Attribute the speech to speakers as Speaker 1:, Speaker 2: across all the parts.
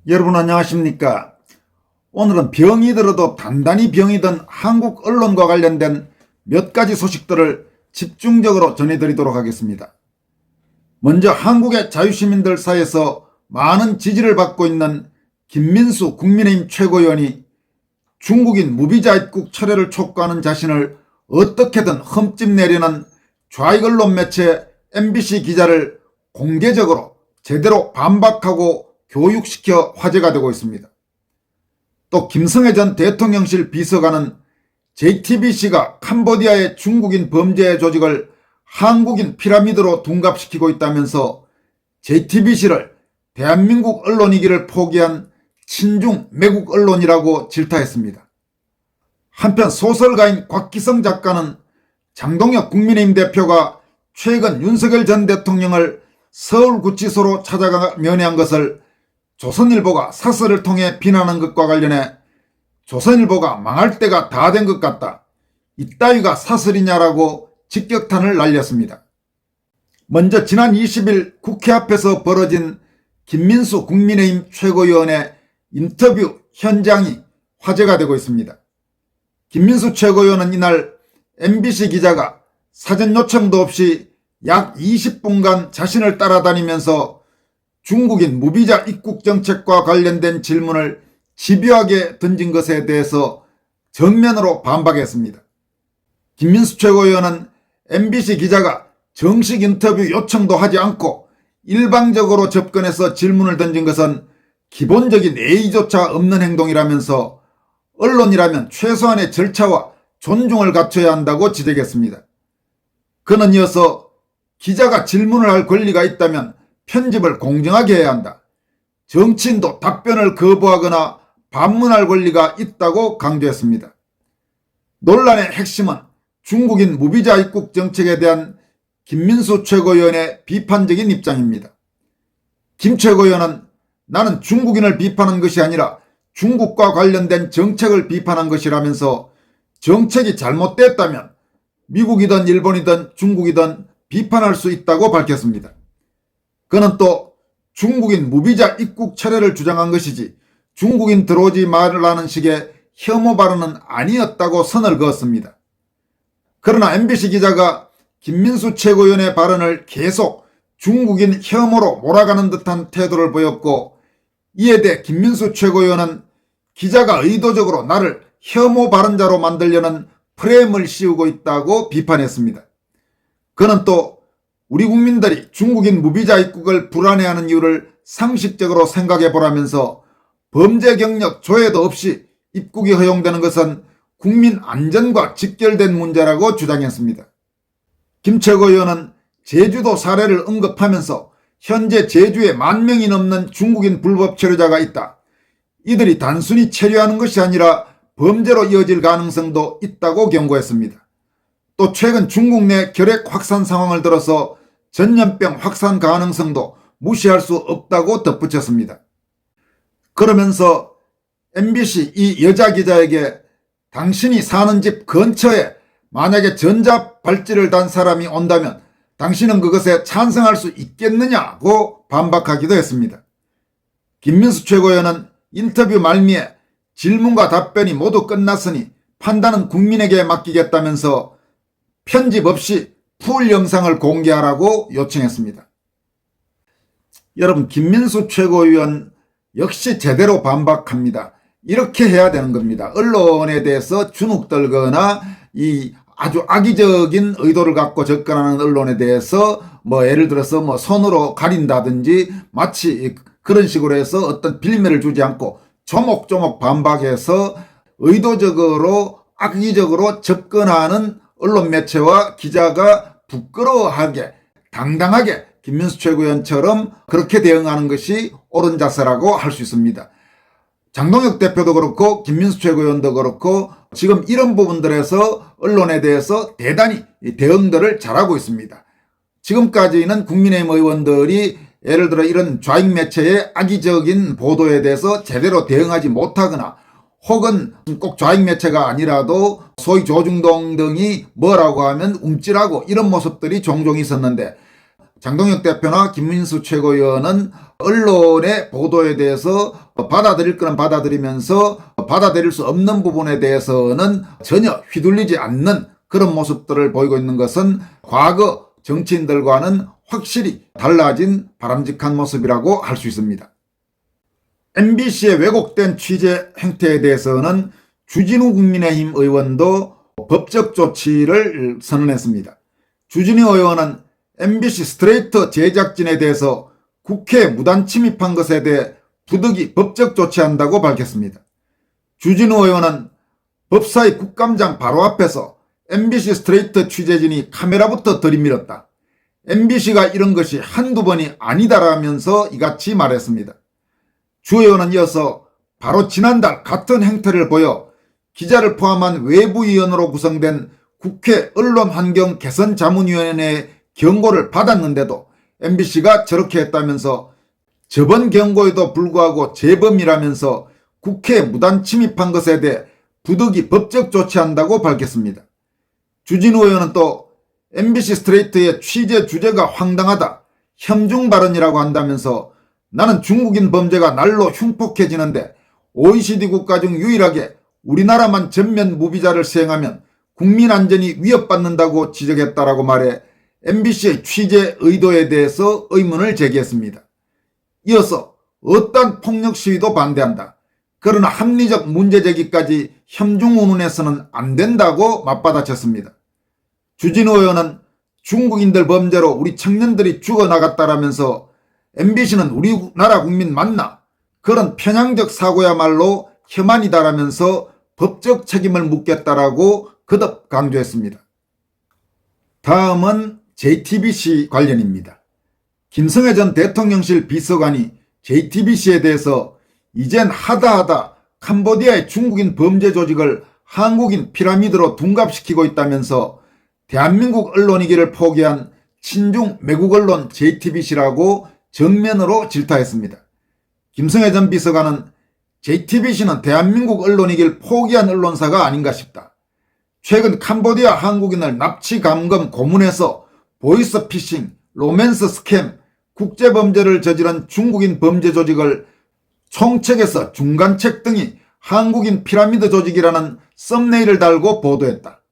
Speaker 1: 여러분 안녕하십니까? 오늘은 병이 들어도 단단히 병이 든 한국 언론과 관련된 몇 가지 소식들을 집중적으로 전해드리도록 하겠습니다. 먼저 한국의 자유시민들 사이에서 많은 지지를 받고 있는 김민수 국민의힘 최고위원이 중국인 무비자 입국 철회를 촉구하는 자신을 어떻게든 흠집내려는 좌익 언론 매체 MBC 기자를 공개적으로 제대로 반박하고 교육시켜 화제가 되고 있습니다. 또 김성애 전 대통령실 비서관은 JTBC가 캄보디아의 중국인 범죄 조직을 한국인 피라미드로 둔갑시키고 있다면서 JTBC를 대한민국 언론이기를 포기한 친중 매국 언론이라고 질타했습니다. 한편 소설가인 곽기성 작가는 장동혁 국민의힘 대표가 최근 윤석열 전 대통령을 서울구치소로 찾아가 면회한 것을 조선일보가 사설을 통해 비난한 것과 관련해 조선일보가 망할 때가 다 된 것 같다. 이따위가 사설이냐라고 직격탄을 날렸습니다. 먼저 지난 20일 국회 앞에서 벌어진 김민수 국민의힘 최고위원의 인터뷰 현장이 화제가 되고 있습니다. 김민수 최고위원은 이날 MBC 기자가 사전 요청도 없이 약 20분간 자신을 따라다니면서 중국인 무비자 입국 정책과 관련된 질문을 집요하게 던진 것에 대해서 정면으로 반박했습니다. 김민수 최고위원은 MBC 기자가 정식 인터뷰 요청도 하지 않고 일방적으로 접근해서 질문을 던진 것은 기본적인 예의조차 없는 행동이라면서 언론이라면 최소한의 절차와 존중을 갖춰야 한다고 지적했습니다. 그는 이어서 기자가 질문을 할 권리가 있다면 편집을 공정하게 해야 한다. 정치인도 답변을 거부하거나 반문할 권리가 있다고 강조했습니다. 논란의 핵심은 중국인 무비자 입국 정책에 대한 김민수 최고위원의 비판적인 입장입니다. 김 최고위원은 나는 중국인을 비판한 것이 아니라 중국과 관련된 정책을 비판한 것이라면서 정책이 잘못됐다면 미국이든 일본이든 중국이든 비판할 수 있다고 밝혔습니다. 그는 또 중국인 무비자 입국 철회를 주장한 것이지 중국인 들어오지 말라는 식의 혐오 발언은 아니었다고 선을 그었습니다. 그러나 MBC 기자가 김민수 최고위원의 발언을 계속 중국인 혐오로 몰아가는 듯한 태도를 보였고, 이에 대해 김민수 최고위원은 기자가 의도적으로 나를 혐오 발언자로 만들려는 프레임을 씌우고 있다고 비판했습니다. 그는 또 우리 국민들이 중국인 무비자 입국을 불안해하는 이유를 상식적으로 생각해 보라면서 범죄 경력 조회도 없이 입국이 허용되는 것은 국민 안전과 직결된 문제라고 주장했습니다. 김 최고위원은 제주도 사례를 언급하면서 현재 제주에 10,000명이 넘는 중국인 불법 체류자가 있다. 이들이 단순히 체류하는 것이 아니라 범죄로 이어질 가능성도 있다고 경고했습니다. 또 최근 중국 내 결핵 확산 상황을 들어서 전염병 확산 가능성도 무시할 수 없다고 덧붙였습니다. 그러면서 MBC 이 여자 기자에게 당신이 사는 집 근처에 만약에 전자발찌를 단 사람이 온다면 당신은 그것에 찬성할 수 있겠느냐고 반박하기도 했습니다. 김민수 최고위원은 인터뷰 말미에 질문과 답변이 모두 끝났으니 판단은 국민에게 맡기겠다면서 편집 없이 풀 영상을 공개하라고 요청했습니다. 여러분, 김민수 최고위원 역시 제대로 반박합니다. 이렇게 해야 되는 겁니다. 언론에 대해서 주눅 들거나 이 아주 악의적인 의도를 갖고 접근하는 언론에 대해서 예를 들어서 손으로 가린다든지 마치 그런 식으로 해서 어떤 빌미를 주지 않고 조목조목 반박해서 의도적으로 악의적으로 접근하는 언론 매체와 기자가 부끄러워하게 당당하게 김민수 최고위원처럼 그렇게 대응하는 것이 옳은 자세라고 할 수 있습니다. 장동혁 대표도 그렇고 김민수 최고위원도 그렇고 지금 이런 부분들에서 언론에 대해서 대단히 대응들을 잘하고 있습니다. 지금까지는 국민의힘 의원들이 예를 들어 이런 좌익 매체의 악의적인 보도에 대해서 제대로 대응하지 못하거나 혹은 꼭 좌익 매체가 아니라도 소위 조중동 등이 뭐라고 하면 움찔하고 이런 모습들이 종종 있었는데 장동혁 대표나 김민수 최고위원은 언론의 보도에 대해서 받아들일 거는 받아들이면서 받아들일 수 없는 부분에 대해서는 전혀 휘둘리지 않는 그런 모습들을 보이고 있는 것은 과거 정치인들과는 확실히 달라진 바람직한 모습이라고 할 수 있습니다. MBC의 왜곡된 취재 행태에 대해서는 주진우 국민의힘 의원도 법적 조치를 선언했습니다. 주진우 의원은 MBC 스트레이트 제작진에 대해서 국회에 무단 침입한 것에 대해 부득이 법적 조치한다고 밝혔습니다. 주진우 의원은 법사위 국감장 바로 앞에서 MBC 스트레이트 취재진이 카메라부터 들이밀었다. MBC가 이런 것이 한두 번이 아니다라면서 이같이 말했습니다. 주 의원은 이어서 바로 지난달 같은 행태를 보여 기자를 포함한 외부위원으로 구성된 국회 언론환경개선자문위원회의 경고를 받았는데도 MBC가 저렇게 했다면서 저번 경고에도 불구하고 재범이라면서 국회에 무단 침입한 것에 대해 부득이 법적 조치한다고 밝혔습니다. 주진우 의원은 또 MBC 스트레이트의 취재 주제가 황당하다, 혐중 발언이라고 한다면서 나는 중국인 범죄가 날로 흉폭해지는데 OECD 국가 중 유일하게 우리나라만 전면 무비자를 시행하면 국민 안전이 위협받는다고 지적했다라고 말해 MBC의 취재 의도에 대해서 의문을 제기했습니다. 이어서 어떤 폭력 시위도 반대한다. 그러나 합리적 문제 제기까지 혐중 운운해서는 안 된다고 맞받아쳤습니다. 주진우 의원은 중국인들 범죄로 우리 청년들이 죽어나갔다라면서 MBC는 우리나라 국민 맞나? 그런 편향적 사고야말로 혐한이다라면서 법적 책임을 묻겠다라고 거듭 강조했습니다. 다음은 JTBC 관련입니다. 김성애 전 대통령실 비서관이 JTBC에 대해서 이젠 하다하다 캄보디아의 중국인 범죄 조직을 한국인 피라미드로 둔갑시키고 있다면서 대한민국 언론이기를 포기한 친중 매국 언론 JTBC라고 정면으로 질타했습니다. 김성애 전 비서관은 JTBC는 대한민국 언론이길 포기한 언론사가 아닌가 싶다. 최근 캄보디아 한국인을 납치 감금 고문해서 보이스피싱, 로맨스 스캠, 국제범죄를 저지른 중국인 범죄 조직을 총책에서 중간책 등이 한국인 피라미드 조직이라는 썸네일을 달고 보도했다.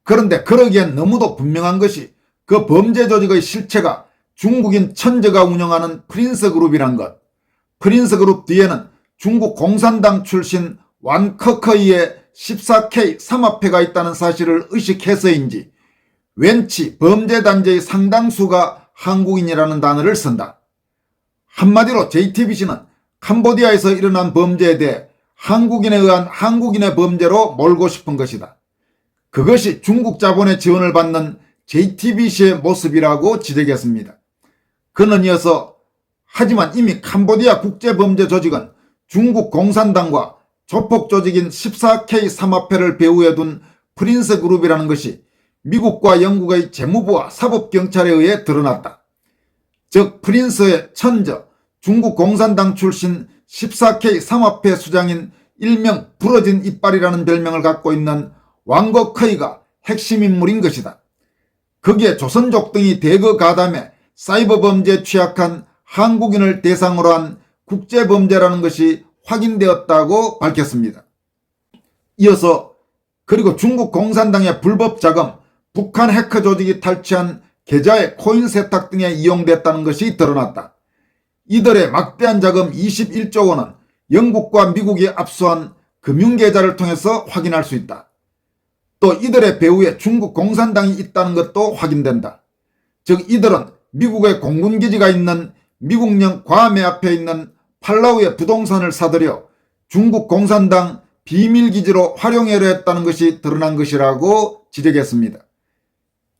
Speaker 1: 그런데 그러기엔 너무도 분명한 것이 그 범죄 조직의 실체가 중국인 천저가 운영하는 프린스 그룹이란 것. 프린스 그룹 뒤에는 중국 공산당 출신 완커커이의 14K 삼합회가 있다는 사실을 의식해서인지 웬치 범죄단체의 상당수가 한국인이라는 단어를 쓴다. 한마디로 JTBC는 캄보디아에서 일어난 범죄에 대해 한국인에 의한 한국인의 범죄로 몰고 싶은 것이다. 그것이 중국 자본의 지원을 받는 JTBC의 모습이라고 지적했습니다. 그는 이어서 하지만 이미 캄보디아 국제범죄 조직은 중국 공산당과 조폭 조직인 14K 삼합회를 배후에 둔 프린스 그룹이라는 것이 미국과 영국의 재무부와 사법경찰에 의해 드러났다. 즉 프린스의 천저, 중국 공산당 출신 14K 삼합회 수장인 일명 부러진 이빨이라는 별명을 갖고 있는 왕거커이가 핵심 인물인 것이다. 거기에 조선족 등이 대거 가담해 사이버 범죄에 취약한 한국인을 대상으로 한 국제범죄라는 것이 확인되었다고 밝혔습니다. 이어서 그리고 중국 공산당의 불법 자금, 북한 해커 조직이 탈취한 계좌의 코인 세탁 등에 이용됐다는 것이 드러났다. 이들의 막대한 자금 21조 원은 영국과 미국이 압수한 금융계좌를 통해서 확인할 수 있다. 또 이들의 배후에 중국 공산당이 있다는 것도 확인된다. 즉 이들은 미국의 공군기지가 있는 미국령 괌에 앞에 있는 팔라우의 부동산을 사들여 중국 공산당 비밀기지로 활용하려 했다는 것이 드러난 것이라고 지적했습니다.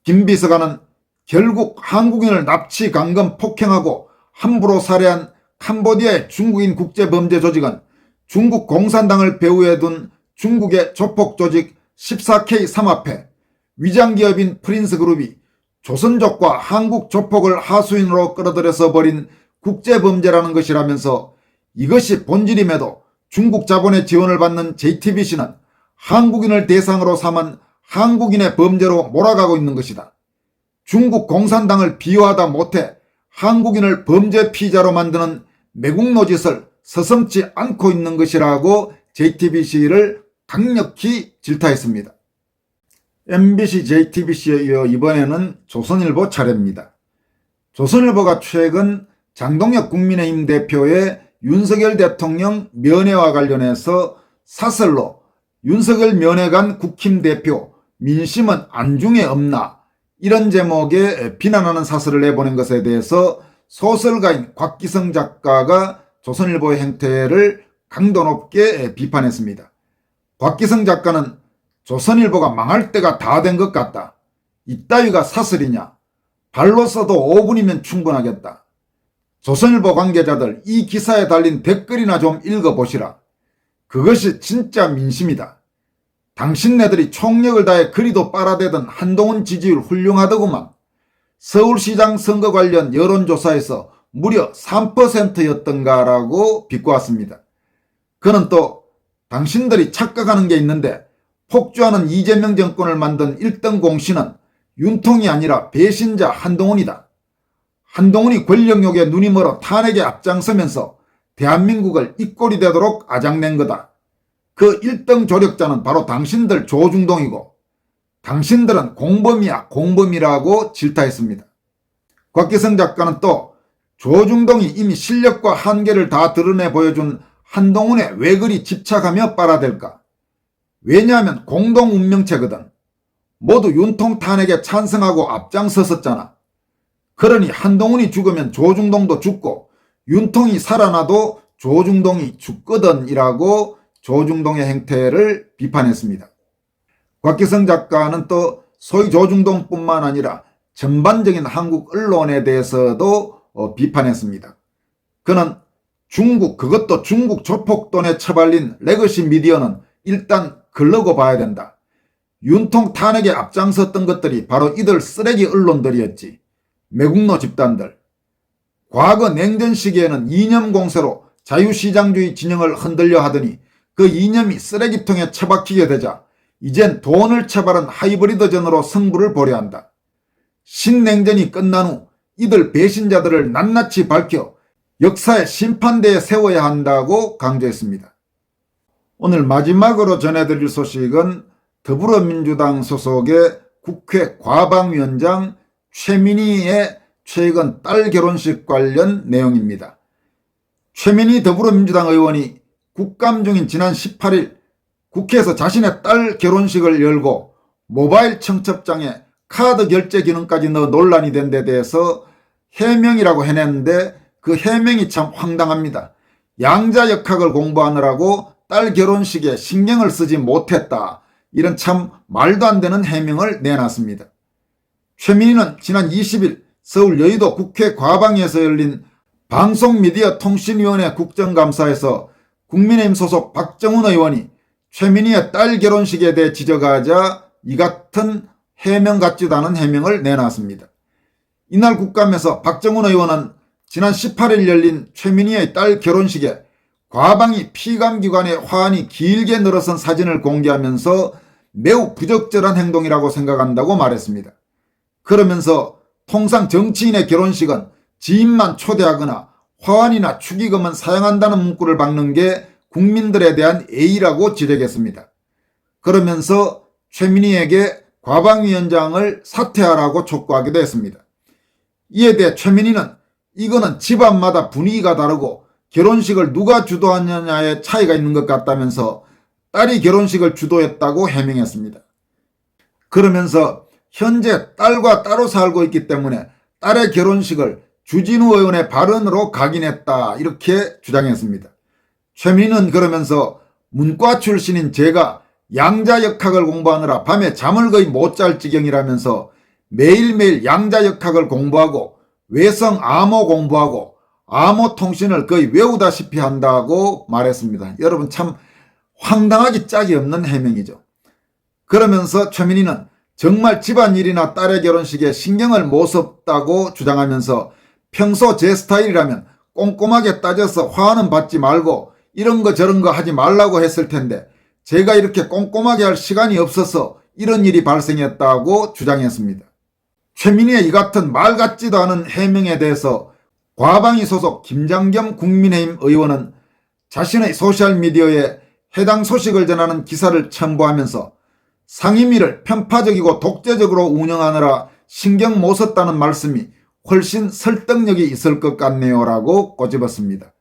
Speaker 1: 김 비서관은 결국 한국인을 납치, 감금, 폭행하고 함부로 살해한 캄보디아의 중국인 국제범죄 조직은 중국 공산당을 배후에 둔 중국의 조폭 조직 14K 삼합회, 위장기업인 프린스 그룹이 조선족과 한국 조폭을 하수인으로 끌어들여서 벌인 국제범죄라는 것이라면서 이것이 본질임에도 중국 자본의 지원을 받는 JTBC는 한국인을 대상으로 삼은 한국인의 범죄로 몰아가고 있는 것이다. 중국 공산당을 비호하다 못해 한국인을 범죄 피의자로 만드는 매국 노짓을 서슴지 않고 있는 것이라고 JTBC를 강력히 질타했습니다. MBC, JTBC에 이어 이번에는 조선일보 차례입니다. 조선일보가 최근 장동혁 국민의힘 대표의 윤석열 대통령 면회와 관련해서 사설로 윤석열 면회 간 국힘 대표 민심은 안중에 없나 이런 제목의 비난하는 사설을 내보낸 것에 대해서 소설가인 곽기성 작가가 조선일보의 행태를 강도 높게 비판했습니다. 곽기성 작가는 조선일보가 망할 때가 다 된 것 같다. 이따위가 사설이냐. 발로 써도 5분이면 충분하겠다. 조선일보 관계자들 이 기사에 달린 댓글이나 좀 읽어보시라. 그것이 진짜 민심이다. 당신네들이 총력을 다해 그리도 빨아대던 한동훈 지지율 훌륭하더구만. 서울시장 선거 관련 여론조사에서 무려 3%였던가라고 비꼬았습니다. 그는 또 당신들이 착각하는 게 있는데 폭주하는 이재명 정권을 만든 1등 공신은 윤통이 아니라 배신자 한동훈이다. 한동훈이 권력욕에 눈이 멀어 탄핵에 앞장서면서 대한민국을 이 꼴이 되도록 아작낸 거다. 그 1등 조력자는 바로 당신들 조중동이고 당신들은 공범이야 공범이라고 질타했습니다. 곽기성 작가는 또 조중동이 이미 실력과 한계를 다 드러내 보여준 한동훈에 왜 그리 집착하며 빨아댈까? 왜냐하면 공동 운명체거든. 모두 윤통 탄핵에 찬성하고 앞장섰었잖아. 그러니 한동훈이 죽으면 조중동도 죽고 윤통이 살아나도 조중동이 죽거든이라고 조중동의 행태를 비판했습니다. 곽기성 작가는 또 소위 조중동뿐만 아니라 전반적인 한국 언론에 대해서도 비판했습니다. 그는 중국, 그것도 중국 조폭돈에 처발린 레거시 미디어는 일단 걸러고 봐야 된다. 윤통 탄핵에 앞장섰던 것들이 바로 이들 쓰레기 언론들이었지. 매국노 집단들. 과거 냉전 시기에는 이념 공세로 자유시장주의 진영을 흔들려 하더니 그 이념이 쓰레기통에 처박히게 되자 이젠 돈을 처발한 하이브리드전으로 승부를 보려 한다. 신냉전이 끝난 후 이들 배신자들을 낱낱이 밝혀 역사의 심판대에 세워야 한다고 강조했습니다. 오늘 마지막으로 전해드릴 소식은 더불어민주당 소속의 국회 과방위원장 최민희의 최근 딸 결혼식 관련 내용입니다. 최민희 더불어민주당 의원이 국감 중인 지난 18일 국회에서 자신의 딸 결혼식을 열고 모바일 청첩장에 카드 결제 기능까지 넣어 논란이 된 데 대해서 해명이라고 해냈는데 그 해명이 참 황당합니다. 양자역학을 공부하느라고 딸 결혼식에 신경을 쓰지 못했다. 이런 참 말도 안 되는 해명을 내놨습니다. 최민희는 지난 20일 서울 여의도 국회 과방위에서 열린 방송미디어통신위원회 국정감사에서 국민의힘 소속 박정훈 의원이 최민희의 딸 결혼식에 대해 지적하자 이 같은 해명 같지도 않은 해명을 내놨습니다. 이날 국감에서 박정훈 의원은 지난 18일 열린 최민희의 딸 결혼식에 과방위 피감기관의 화환이 길게 늘어선 사진을 공개하면서 매우 부적절한 행동이라고 생각한다고 말했습니다. 그러면서 통상 정치인의 결혼식은 지인만 초대하거나 화환이나 축의금은 사용한다는 문구를 박는 게 국민들에 대한 예의라고 지적했습니다. 그러면서 최민희에게 과방위원장을 사퇴하라고 촉구하기도 했습니다. 이에 대해 최민희는 이거는 집안마다 분위기가 다르고 결혼식을 누가 주도하느냐에 차이가 있는 것 같다면서 딸이 결혼식을 주도했다고 해명했습니다. 그러면서 현재 딸과 따로 살고 있기 때문에 딸의 결혼식을 주진우 의원의 발언으로 각인했다 이렇게 주장했습니다. 최민희는 그러면서 문과 출신인 제가 양자역학을 공부하느라 밤에 잠을 거의 못 잘 지경이라면서 매일매일 양자역학을 공부하고 외성 암호 공부하고 암호 통신을 거의 외우다시피 한다고 말했습니다. 여러분 참 황당하기 짝이 없는 해명이죠. 그러면서 최민희는 정말 집안일이나 딸의 결혼식에 신경을 못 썼다고 주장하면서 평소 제 스타일이라면 꼼꼼하게 따져서 화는 받지 말고 이런 거 저런 거 하지 말라고 했을 텐데 제가 이렇게 꼼꼼하게 할 시간이 없어서 이런 일이 발생했다고 주장했습니다. 최민희의 이 같은 말 같지도 않은 해명에 대해서 과방위 소속 김장겸 국민의힘 의원은 자신의 소셜미디어에 해당 소식을 전하는 기사를 첨부하면서 상임위를 편파적이고 독재적으로 운영하느라 신경 못 썼다는 말씀이 훨씬 설득력이 있을 것 같네요 라고 꼬집었습니다.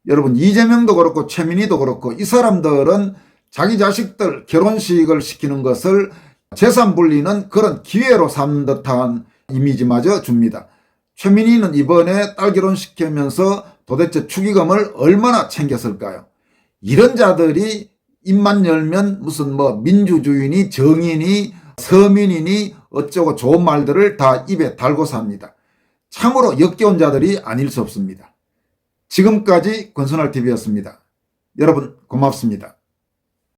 Speaker 1: 여러분, 이재명도 그렇고 최민희도 그렇고 이 사람들은 자기 자식들 결혼식을 시키는 것을 재산 분리는 그런 기회로 삼는 듯한 이미지마저 줍니다. 최민희는 이번에 딸 결혼시키면서 도대체 축의금을 얼마나 챙겼을까요? 이런 자들이 입만 열면 무슨 민주주의니 정의니 서민이니 어쩌고 좋은 말들을 다 입에 달고 삽니다. 참으로 역겨운 자들이 아닐 수 없습니다. 지금까지 권순할TV였습니다. 여러분 고맙습니다.